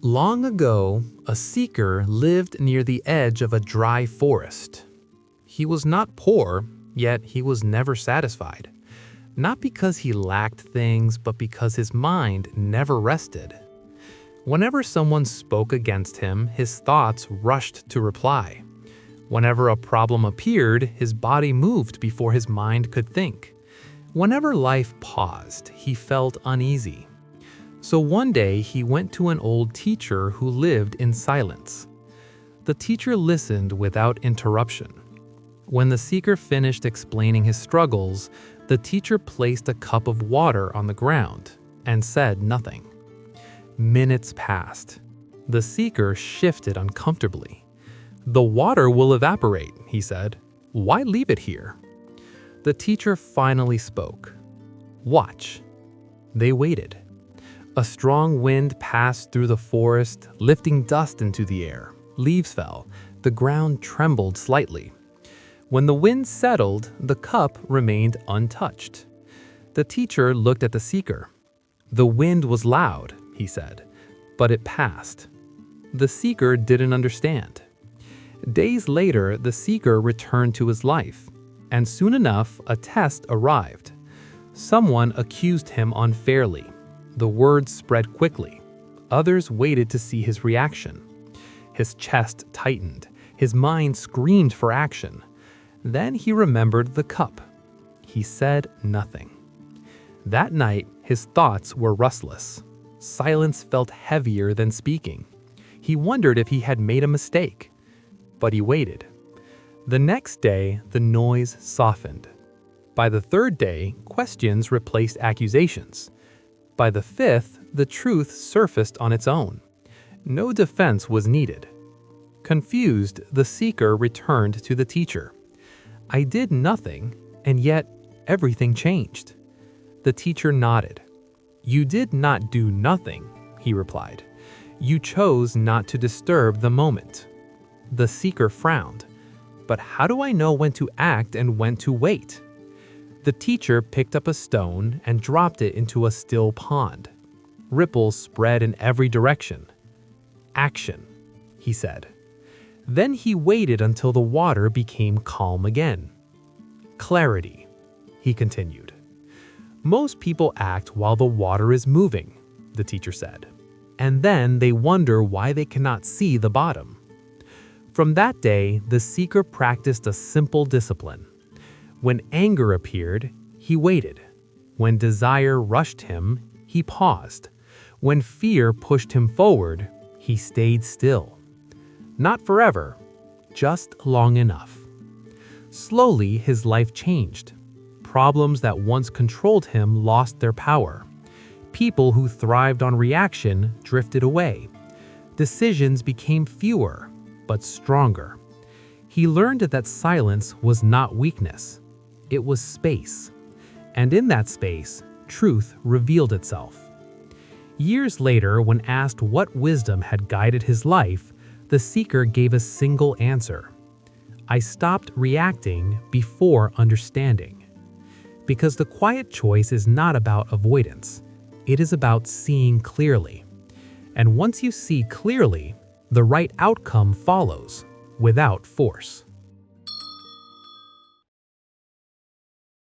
Long ago, a seeker lived near the edge of a dry forest. He was not poor, yet he was never satisfied. Not because he lacked things, but because his mind never rested. Whenever someone spoke against him, his thoughts rushed to reply. Whenever a problem appeared, his body moved before his mind could think. Whenever life paused, he felt uneasy. So one day he went to an old teacher who lived in silence. The teacher listened without interruption. When the seeker finished explaining his struggles, the teacher placed a cup of water on the ground and said nothing. Minutes passed. The seeker shifted uncomfortably. "The water will evaporate," he said. "Why leave it here?" The teacher finally spoke. "Watch." They waited. A strong wind passed through the forest, lifting dust into the air. Leaves fell. The ground trembled slightly. When the wind settled, the cup remained untouched. The teacher looked at the seeker. "The wind was loud," he said, "but it passed." The seeker didn't understand. Days later, the seeker returned to his life, and soon enough, a test arrived. Someone accused him unfairly. The words spread quickly. Others waited to see his reaction. His chest tightened. His mind screamed for action. Then he remembered the cup. He said nothing. That night, his thoughts were restless. Silence felt heavier than speaking. He wondered if he had made a mistake. But he waited. The next day, the noise softened. By the third day, questions replaced accusations. By the fifth, the truth surfaced on its own. No defense was needed. Confused, the seeker returned to the teacher. "I did nothing, and yet everything changed." The teacher nodded. "You did not do nothing," he replied. "You chose not to disturb the moment." The seeker frowned. "But how do I know when to act and when to wait?" The teacher picked up a stone and dropped it into a still pond. Ripples spread in every direction. "Action," he said. Then he waited until the water became calm again. "Clarity," he continued. "Most people act while the water is moving," the teacher said. "And then they wonder why they cannot see the bottom." From that day, the seeker practiced a simple discipline. When anger appeared, he waited. When desire rushed him, he paused. When fear pushed him forward, he stayed still. Not forever, just long enough. Slowly, his life changed. Problems that once controlled him lost their power. People who thrived on reaction drifted away. Decisions became fewer, but stronger. He learned that silence was not weakness. It was space. And in that space, truth revealed itself. Years later, when asked what wisdom had guided his life, the seeker gave a single answer. "I stopped reacting before understanding." Because the quiet choice is not about avoidance. It is about seeing clearly. And once you see clearly, the right outcome follows, without force.